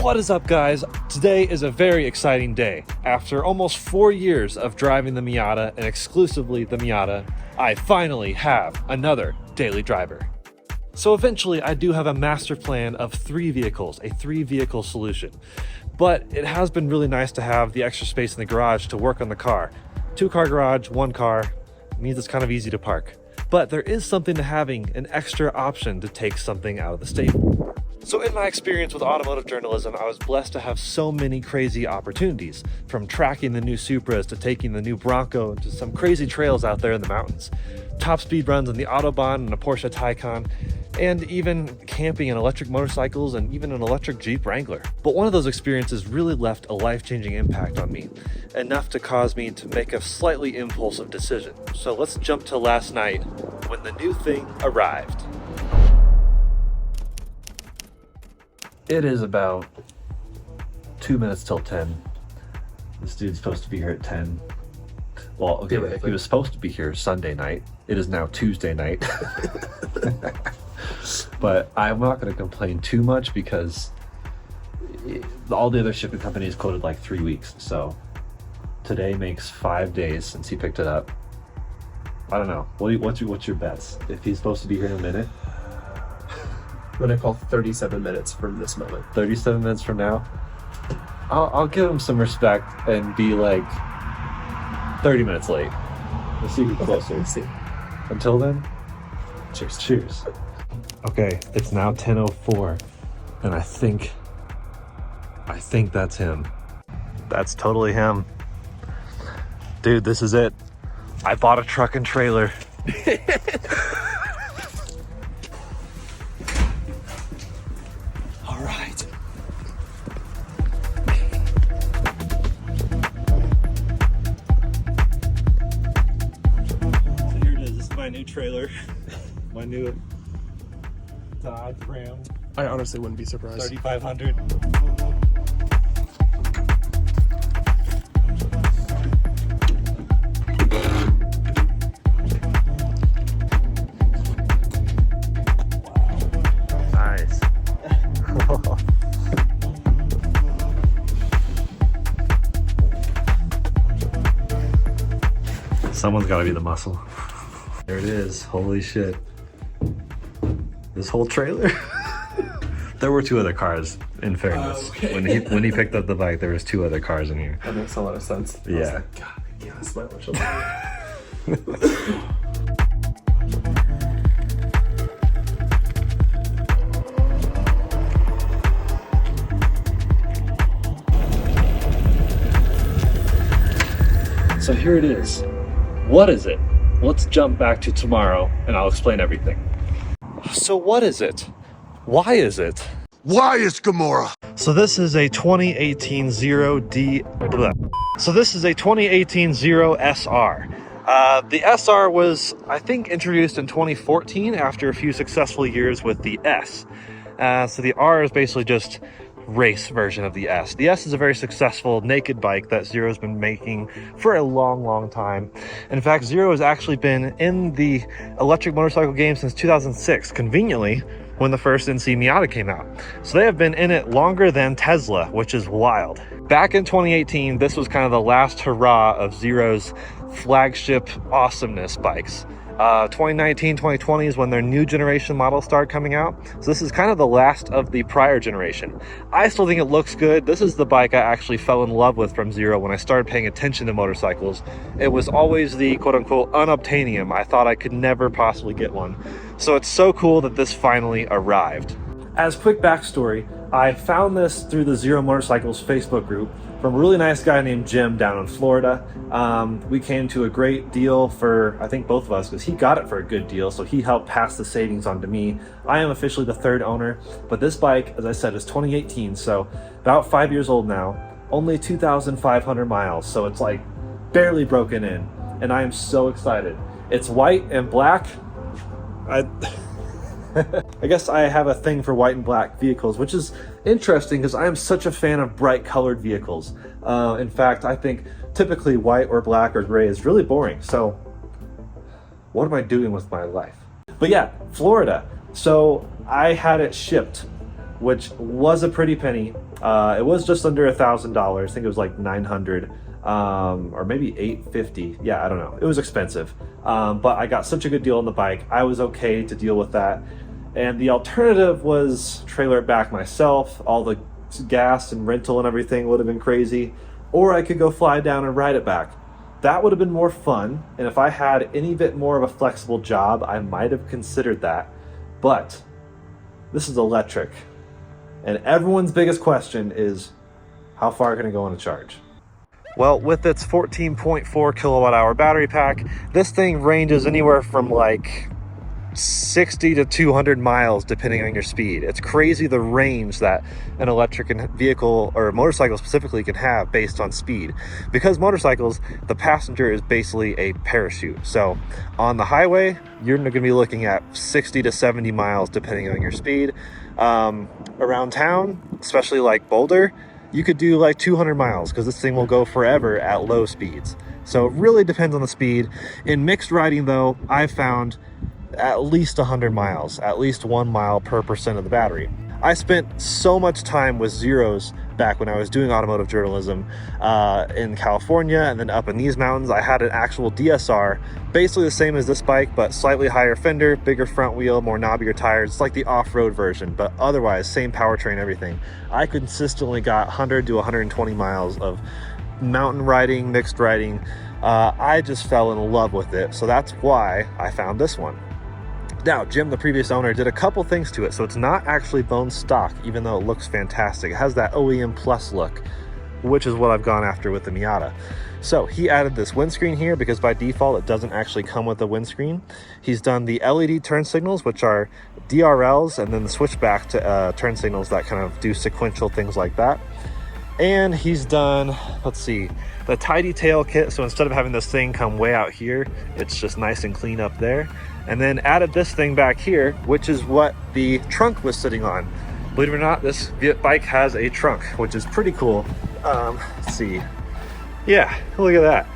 What is up, guys? Today is a very exciting day. After almost 4 years of driving the Miata, and exclusively the Miata, I finally have another daily driver. So eventually I do have a master plan of 3 vehicles, a 3-vehicle solution. But it has been really nice to have the extra space in the garage to work on the car. 2-car garage, 1 car, means it's kind of easy to park. But there is something to having an extra option to take something out of the stable. So in my experience with automotive journalism, I was blessed to have so many crazy opportunities, from tracking the new Supras to taking the new Bronco to some crazy trails out there in the mountains, top speed runs on the Autobahn and a Porsche Taycan, and even camping in electric motorcycles and even an electric Jeep Wrangler. But one of those experiences really left a life-changing impact on me, enough to cause me to make a slightly impulsive decision. So let's jump to last night when the new thing arrived. It is about 2 minutes till 10. This dude's supposed to be here at 10. Well, okay, he was supposed to be here Sunday night. It is now Tuesday night. But I'm not going to complain too much because all the other shipping companies quoted like 3 weeks. So today makes 5 days since he picked it up. I don't know. What's your bets? If he's supposed to be here in a minute? I'm gonna call 37 minutes from this moment. 37 minutes from now? I'll give him some respect and be like 30 minutes late. Let's see who's closer. Let's see. Until then, Cheers. cheers. Okay, it's now 10:04, and I think that's him. That's totally him. Dude, this is it. I bought a truck and trailer. All right. So here it is. This is my new trailer. My new Dodge Ram I honestly wouldn't be surprised. 3500. Nice. Someone's got to be the muscle. There it is. Holy shit. This whole trailer? There were 2 other cars, in fairness. Okay. When he picked up the bike, there was 2 other cars in here. That makes a lot of sense. I was Yeah. like, God, I can't smile much of that. So here it is. What is it? Let's jump back to tomorrow and I'll explain everything. So what is it? Why is it? Why is Gamora? So this is a 2018 Zero D. So this is a 2018 Zero SR. The SR was, I think, introduced in 2014 after a few successful years with the S. So the R is basically just race version of the S. The S is a very successful naked bike that Zero's been making for a long time. In fact, Zero has actually been in the electric motorcycle game since 2006, conveniently when the first NC Miata came out. So they have been in it longer than Tesla, which is wild. Back in 2018, this was kind of the last hurrah of Zero's flagship awesomeness bikes. 2019, 2020 is when their new generation models started coming out. So this is kind of the last of the prior generation. I still think it looks good. This is the bike I actually fell in love with from Zero when I started paying attention to motorcycles. It was always the quote-unquote unobtainium. I thought I could never possibly get one. So it's so cool that this finally arrived. As quick backstory, I found this through the Zero Motorcycles Facebook group from a really nice guy named Jim down in Florida. We came to a great deal for, I think, both of us, because he got it for a good deal, so he helped pass the savings on to me. I am officially the 3rd owner, but this bike, as I said, is 2018, so about 5 years old now, only 2,500 miles, so it's like barely broken in, and I am so excited. It's white and black. I guess I have a thing for white and black vehicles, which is interesting because I am such a fan of bright colored vehicles. In fact, I think typically white or black or gray is really boring. So what am I doing with my life? But yeah, Florida. So I had it shipped, which was a pretty penny. It was just under $1,000. I think it was like 900 or maybe 850. Yeah, I don't know. It was expensive. But I got such a good deal on the bike. I was okay to deal with that. And the alternative was trailer it back myself. All the gas and rental and everything would have been crazy. Or I could go fly down and ride it back. That would have been more fun. And if I had any bit more of a flexible job, I might have considered that. But this is electric. And everyone's biggest question is, how far can it go on a charge? Well, with its 14.4 kilowatt hour battery pack, this thing ranges anywhere from like 60 to 200 miles depending on your speed. It's crazy the range that an electric vehicle or a motorcycle specifically can have based on speed. Because motorcycles, the passenger is basically a parachute. So on the highway, you're going to be looking at 60 to 70 miles depending on your speed. Around town, especially like Boulder, you could do like 200 miles because this thing will go forever at low speeds. So it really depends on the speed. In mixed riding though, I've found at least 100 miles, at least 1 mile per percent of the battery. I spent so much time with zeros back when I was doing automotive journalism in California and then up in these mountains. I had an actual DSR, basically the same as this bike, but slightly higher fender, bigger front wheel, more knobbier tires. It's like the off-road version, but otherwise same powertrain, everything. I consistently got 100 to 120 miles of mountain riding, mixed riding. I just fell in love with it. So that's why I found this one. Now, Jim, the previous owner, did a couple things to it. So it's not actually bone stock, even though it looks fantastic. It has that OEM Plus look, which is what I've gone after with the Miata. So he added this windscreen here because by default, it doesn't actually come with a windscreen. He's done the LED turn signals, which are DRLs, and then the switchback to turn signals that kind of do sequential things like that. And he's done, let's see, the tidy tail kit. So instead of having this thing come way out here, it's just nice and clean up there. And then added this thing back here, which is what the trunk was sitting on. Believe it or not, this bike has a trunk, which is pretty cool. Let's see. Yeah, look at that.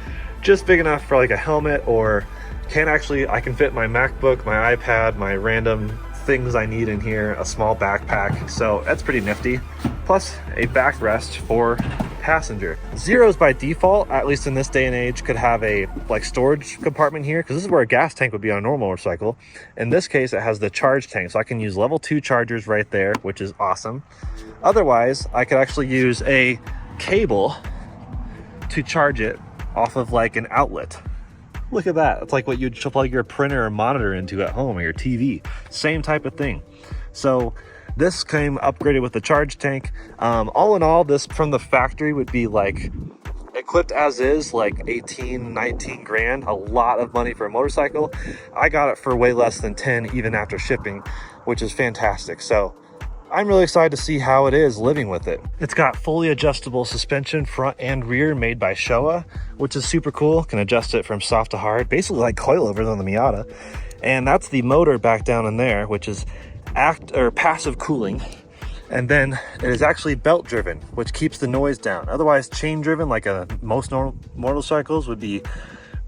Just big enough for like a helmet, or I can fit my MacBook, my iPad, my random things I need in here, a small backpack. So that's pretty nifty. Plus a backrest for passenger. Zeros by default, at least in this day and age, could have a like storage compartment here, because this is where a gas tank would be on a normal motorcycle. In this case, it has the charge tank, so I can use level 2 chargers right there, which is awesome. Otherwise, I could actually use a cable to charge it off of like an outlet. Look at that. It's like what you'd plug your printer or monitor into at home, or your TV. Same type of thing. So this came upgraded with the charge tank. All in all, this from the factory would be like equipped as is, like 18, 19 grand. A lot of money for a motorcycle. I got it for way less than 10 even after shipping, which is fantastic. So I'm really excited to see how it is living with it. It's got fully adjustable suspension front and rear made by Showa, which is super cool. Can adjust it from soft to hard, basically like coilovers on the Miata. And that's the motor back down in there, which is passive cooling. And then it is actually belt driven, which keeps the noise down. Otherwise chain driven, like most normal motorcycles, would be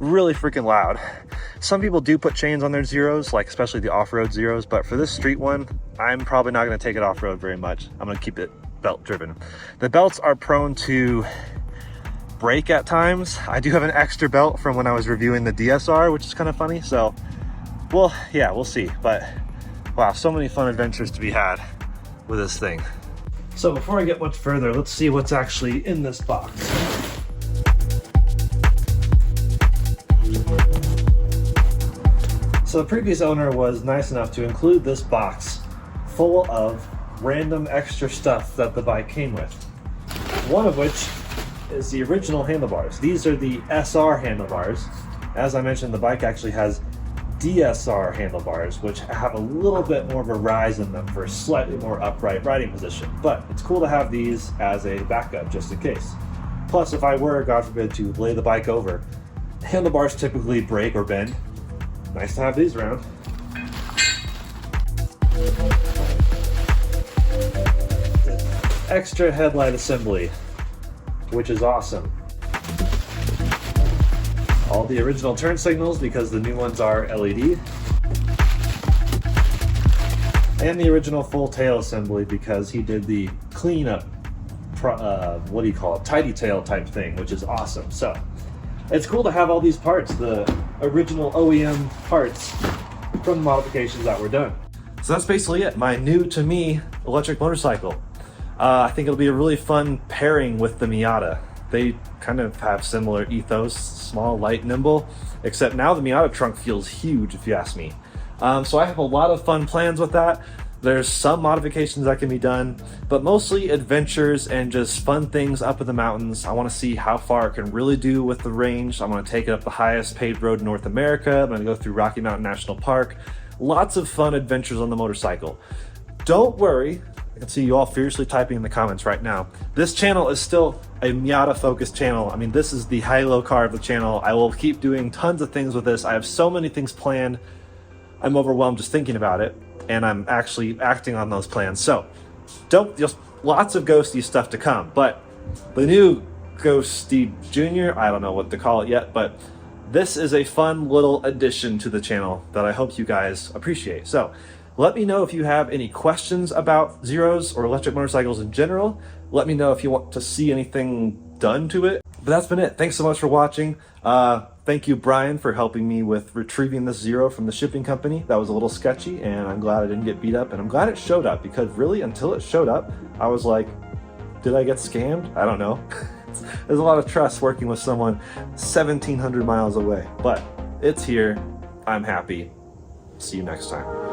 really freaking loud. Some people do put chains on their zeros, like especially the off-road zeros, but for this street one, I'm probably not going to take it off-road very much. I'm going to keep it belt driven. The belts are prone to break at times. I do have an extra belt from when I was reviewing the DSR, which is kind of funny. So, well, yeah, we'll see. But wow, so many fun adventures to be had with this thing. So before I get much further, let's see what's actually in this box. So the previous owner was nice enough to include this box full of random extra stuff that the bike came with. One of which is the original handlebars. These are the SR handlebars. As I mentioned, the bike actually has DSR handlebars, which have a little bit more of a rise in them for a slightly more upright riding position. But it's cool to have these as a backup just in case. Plus, if I were, God forbid, to lay the bike over, handlebars typically break or bend. Nice to have these around. Extra headlight assembly, which is awesome. All the original turn signals, because the new ones are LED. And the original full tail assembly, because he did the cleanup what do you call it, tidy tail type thing, which is awesome. So it's cool to have all these parts, the original OEM parts from the modifications that were done. So that's basically it, my new to me electric motorcycle. I think it'll be a really fun pairing with the Miata. They kind of have similar ethos, small, light, nimble, except now the Miata trunk feels huge if you ask me. So I have a lot of fun plans with that. There's some modifications that can be done, but mostly adventures and just fun things up in the mountains. I want to see how far it can really do with the range. I'm going to take it up the highest paved road in North America. I'm going to go through Rocky Mountain National Park. Lots of fun adventures on the motorcycle. Don't worry, I can see you all fiercely typing in the comments right now. This channel is still a Miata focused channel. I mean, this is the high-low car of the channel. I will keep doing tons of things with this. I have so many things planned. I'm overwhelmed just thinking about it, and I'm actually acting on those plans. So just lots of Ghosty stuff to come, but the new Ghosty Junior, I don't know what to call it yet, but this is a fun little addition to the channel that I hope you guys appreciate. So let me know if you have any questions about Zeros or electric motorcycles in general. Let me know if you want to see anything done to it. But that's been it. Thanks so much for watching. Thank you, Brian, for helping me with retrieving this Zero from the shipping company. That was a little sketchy, and I'm glad I didn't get beat up, and I'm glad it showed up, because really, until it showed up, I was like, did I get scammed? I don't know. There's a lot of trust working with someone 1,700 miles away, but it's here. I'm happy. See you next time.